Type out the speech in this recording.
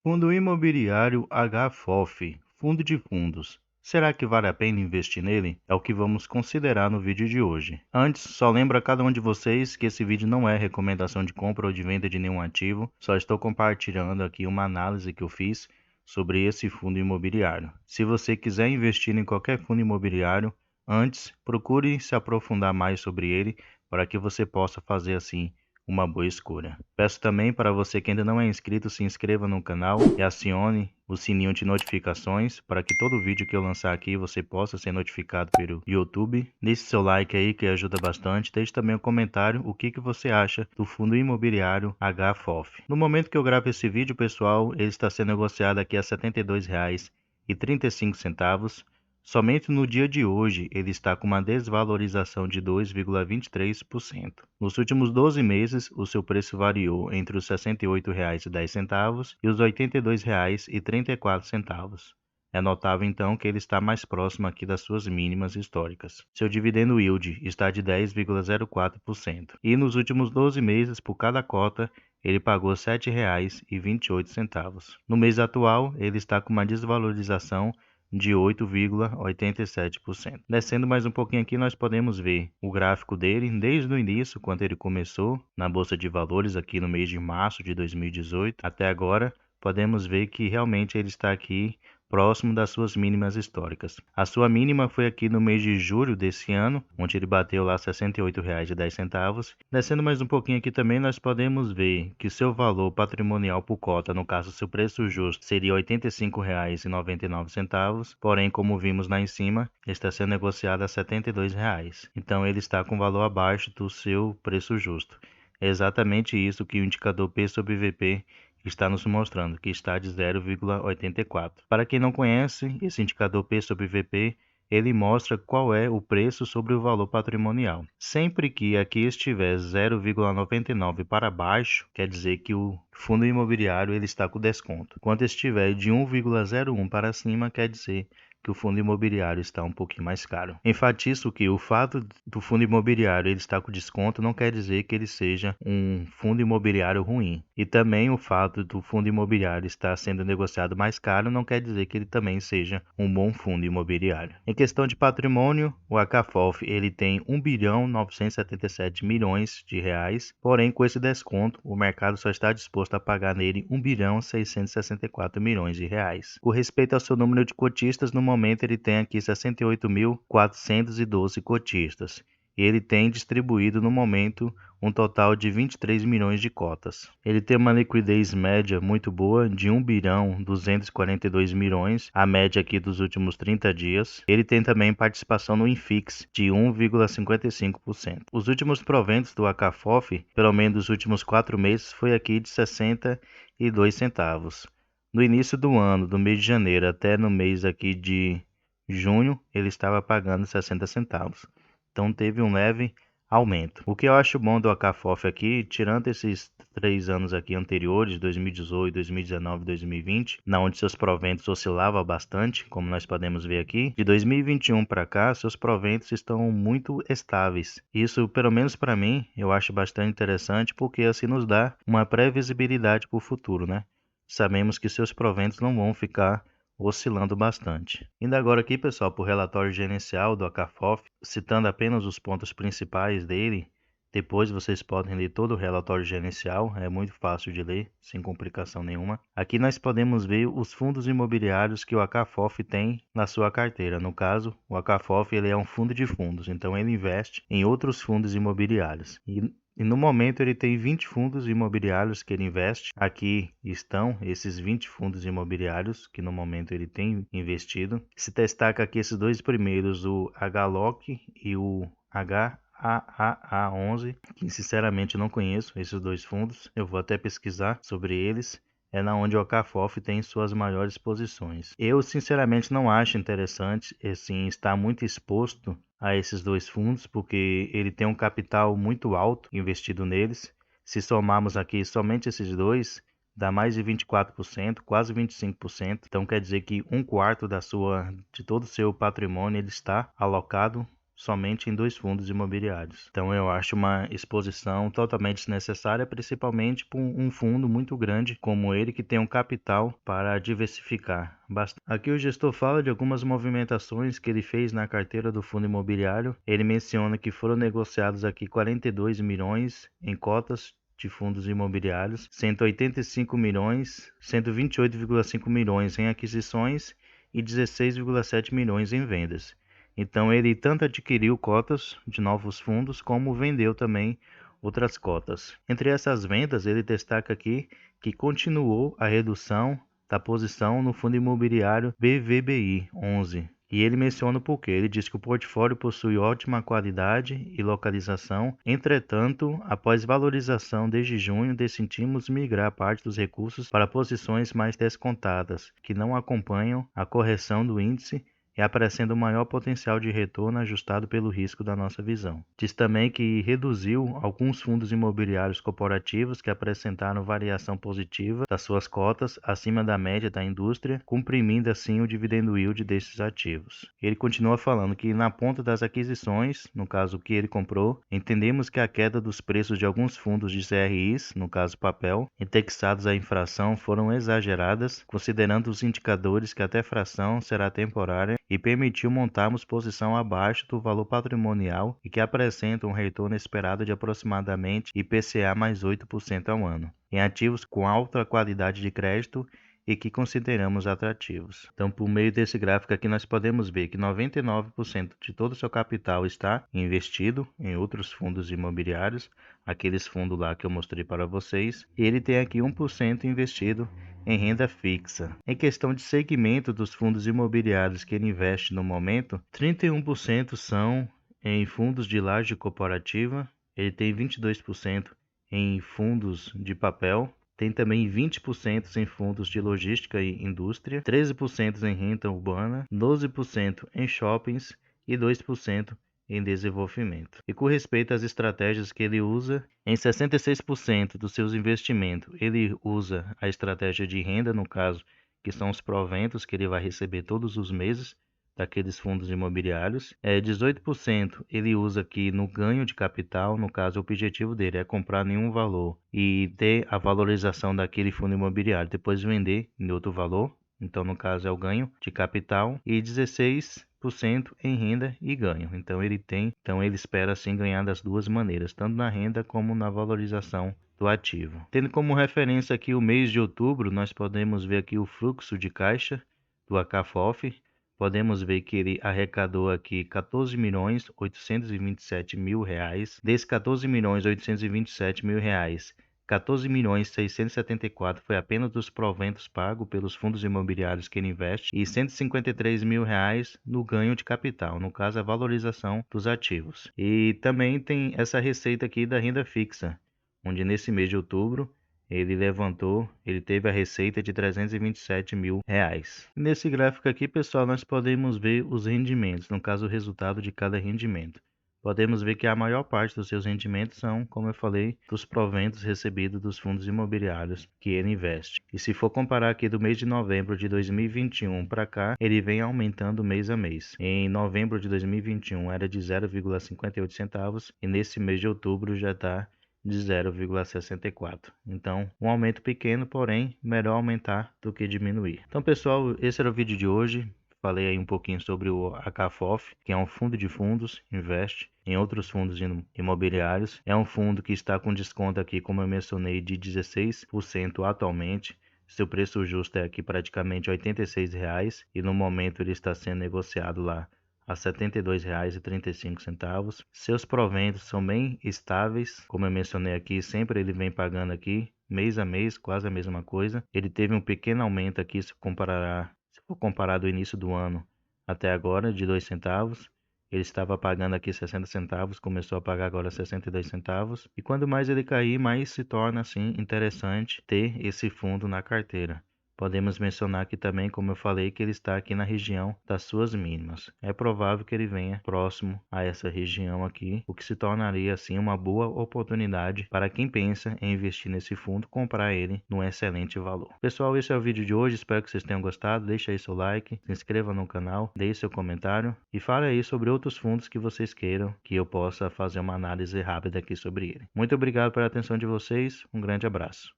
Fundo imobiliário HFOF, fundo de fundos. Será que vale a pena investir nele? É o que vamos considerar no vídeo de hoje. Antes, só lembro a cada um de vocês que esse vídeo não é recomendação de compra ou de venda de nenhum ativo, só estou compartilhando aqui uma análise que eu fiz sobre esse fundo imobiliário. Se você quiser investir em qualquer fundo imobiliário, antes procure se aprofundar mais sobre ele para que você possa fazer assim uma boa escolha. Peço também para você que ainda não é inscrito, se inscreva no canal e acione o sininho de notificações para que todo vídeo que eu lançar aqui você possa ser notificado pelo YouTube. Deixe seu like aí que ajuda bastante. Deixe também um comentário o que você acha do fundo imobiliário HFOF. No momento que eu gravo esse vídeo, pessoal, ele está sendo negociado aqui a R$ 72,35. Somente no dia de hoje, ele está com uma desvalorização de 2,23%. Nos últimos 12 meses, o seu preço variou entre os R$ 68,10 e os R$ 82,34. É notável, então, que ele está mais próximo aqui das suas mínimas históricas. Seu dividendo yield está de 10,04%. E nos últimos 12 meses, por cada cota, ele pagou R$ 7,28. No mês atual, ele está com uma desvalorização de 8,87%. Descendo mais um pouquinho aqui, nós podemos ver o gráfico dele desde o início, quando ele começou na Bolsa de Valores aqui no mês de março de 2018 até agora. Podemos ver que realmente ele está aqui próximo das suas mínimas históricas. A sua mínima foi aqui no mês de julho desse ano, onde ele bateu lá R$ 68,10. Descendo mais um pouquinho aqui também, nós podemos ver que seu valor patrimonial por cota, no caso seu preço justo, seria R$ 85,99, porém, como vimos lá em cima, está sendo negociado a R$ 72. Então ele está com valor abaixo do seu preço justo. É exatamente isso que o indicador P sobre VP está nos mostrando, que está de 0,84. Para quem não conhece, esse indicador P sobre VP, ele mostra qual é o preço sobre o valor patrimonial. Sempre que aqui estiver 0,99 para baixo, quer dizer que o fundo imobiliário ele está com desconto. Quando estiver de 1,01 para cima, quer dizer que o fundo imobiliário está um pouquinho mais caro. Enfatizo que o fato do fundo imobiliário ele estar com desconto não quer dizer que ele seja um fundo imobiliário ruim. E também o fato do fundo imobiliário estar sendo negociado mais caro não quer dizer que ele também seja um bom fundo imobiliário. Em questão de patrimônio, o HFOF ele tem 1 bilhão 977 milhões de reais, porém com esse desconto o mercado só está disposto a pagar nele 1 bilhão 664 milhões de reais. Com respeito ao seu número de cotistas, no momento ele tem aqui 68.412 cotistas. E ele tem distribuído no momento um total de 23 milhões de cotas. Ele tem uma liquidez média muito boa de 1 bilhão 242 milhões, a média aqui dos últimos 30 dias. Ele tem também participação no INFIX de 1,55%. Os últimos proventos do HFOF, pelo menos nos últimos 4 meses, foi aqui de 62 centavos. No início do ano, do mês de janeiro até no mês aqui de junho, ele estava pagando 60 centavos. Então teve um leve aumento. O que eu acho bom do HFOF aqui, tirando esses 3 anos aqui anteriores, 2018, 2019 e 2020, na onde seus proventos oscilavam bastante, como nós podemos ver aqui, de 2021 para cá, seus proventos estão muito estáveis. Isso, pelo menos para mim, eu acho bastante interessante, porque assim nos dá uma previsibilidade para o futuro, né? Sabemos que seus proventos não vão ficar oscilando bastante. Indo agora aqui, pessoal, para o relatório gerencial do HFOF, citando apenas os pontos principais dele. Depois vocês podem ler todo o relatório gerencial, é muito fácil de ler, sem complicação nenhuma. Aqui nós podemos ver os fundos imobiliários que o HFOF tem na sua carteira. No caso, o HFOF ele é um fundo de fundos, então ele investe em outros fundos imobiliários. E no momento ele tem 20 fundos imobiliários que ele investe. Aqui estão esses 20 fundos imobiliários que no momento ele tem investido. Se destaca aqui esses dois primeiros, o HLOC e o HAAA11, que sinceramente não conheço esses dois fundos. Eu vou até pesquisar sobre eles. É na onde o HFOF tem suas maiores posições. Eu sinceramente não acho interessante assim, estar muito exposto a esses dois fundos, porque ele tem um capital muito alto investido neles. Se somarmos aqui somente esses dois, dá mais de 24%, quase 25%. Então quer dizer que um quarto de todo o seu patrimônio ele está alocado somente em 2 fundos imobiliários. Então eu acho uma exposição totalmente desnecessária, principalmente para um fundo muito grande como ele, que tem um capital para diversificar bastante. Aqui o gestor fala de algumas movimentações que ele fez na carteira do fundo imobiliário. Ele menciona que foram negociados aqui 42 milhões em cotas de fundos imobiliários, 185 milhões, 128,5 milhões em aquisições e 16,7 milhões em vendas. Então ele tanto adquiriu cotas de novos fundos como vendeu também outras cotas. Entre essas vendas, ele destaca aqui que continuou a redução da posição no fundo imobiliário BVBI 11. E ele menciona o porquê. Ele diz que o portfólio possui ótima qualidade e localização. Entretanto, após valorização desde junho, decidimos migrar parte dos recursos para posições mais descontadas, que não acompanham a correção do índice e apresenta um maior potencial de retorno ajustado pelo risco da nossa visão. Diz também que reduziu alguns fundos imobiliários corporativos que apresentaram variação positiva das suas cotas acima da média da indústria, comprimindo assim o dividendo yield desses ativos. Ele continua falando que na ponta das aquisições, no caso que ele comprou, entendemos que a queda dos preços de alguns fundos de CRIs, no caso papel, indexados à inflação foram exageradas, considerando os indicadores que até fração será temporária e permitiu montarmos posição abaixo do valor patrimonial e que apresenta um retorno esperado de aproximadamente IPCA mais 8% ao ano, em ativos com alta qualidade de crédito e que consideramos atrativos. Então, por meio desse gráfico aqui, nós podemos ver que 99% de todo o seu capital está investido em outros fundos imobiliários, aqueles fundos lá que eu mostrei para vocês, e ele tem aqui 1% investido em renda fixa. Em questão de segmento dos fundos imobiliários que ele investe no momento, 31% são em fundos de laje corporativa, ele tem 22% em fundos de papel, tem também 20% em fundos de logística e indústria, 13% em renda urbana, 12% em shoppings e 2% em desenvolvimento. E com respeito às estratégias que ele usa, em 66% dos seus investimentos, ele usa a estratégia de renda, no caso, que são os proventos que ele vai receber todos os meses daqueles fundos imobiliários. 18% ele usa aqui no ganho de capital, no caso o objetivo dele é comprar nenhum valor e ter a valorização daquele fundo imobiliário, depois vender em outro valor. Então, no caso, é o ganho de capital e 16% em renda e ganho. Então ele espera assim ganhar das duas maneiras, tanto na renda como na valorização do ativo. Tendo como referência aqui o mês de outubro, nós podemos ver aqui o fluxo de caixa do ACAFOF. Podemos ver que ele arrecadou aqui 14 milhões 827 mil reais. Desses 14 milhões 827 mil reais, 14 milhões 674 foi apenas dos proventos pagos pelos fundos imobiliários que ele investe e 153 mil reais no ganho de capital, no caso a valorização dos ativos. E também tem essa receita aqui da renda fixa, onde nesse mês de outubro ele teve a receita de 327 mil reais. Nesse gráfico aqui, pessoal, nós podemos ver os rendimentos, no caso o resultado de cada rendimento. Podemos ver que a maior parte dos seus rendimentos são, como eu falei, dos proventos recebidos dos fundos imobiliários que ele investe. E se for comparar aqui do mês de novembro de 2021 para cá, ele vem aumentando mês a mês. Em novembro de 2021 era de 0,58 centavos e nesse mês de outubro já está de 0,64. Então, um aumento pequeno, porém, melhor aumentar do que diminuir. Então, pessoal, esse era o vídeo de hoje. Falei aí um pouquinho sobre o ACAFOF, que é um fundo de fundos, investe em outros fundos imobiliários. É um fundo que está com desconto aqui, como eu mencionei, de 16% atualmente. Seu preço justo é aqui praticamente R$ 86 e no momento ele está sendo negociado lá a R$ 72,35. Seus proventos são bem estáveis, como eu mencionei aqui, sempre ele vem pagando aqui mês a mês, quase a mesma coisa. Ele teve um pequeno aumento aqui se for comparar do início do ano até agora, de 2 centavos. Ele estava pagando aqui 60 centavos, começou a pagar agora 62 centavos. E quando mais ele cair, mais se torna assim interessante ter esse fundo na carteira, Podemos mencionar aqui também, como eu falei, que ele está aqui na região das suas mínimas. É provável que ele venha próximo a essa região aqui, o que se tornaria assim uma boa oportunidade para quem pensa em investir nesse fundo, comprar ele num excelente valor. Pessoal, esse é o vídeo de hoje, espero que vocês tenham gostado. Deixe aí seu like, se inscreva no canal, deixe seu comentário e fale aí sobre outros fundos que vocês queiram que eu possa fazer uma análise rápida aqui sobre ele. Muito obrigado pela atenção de vocês, um grande abraço.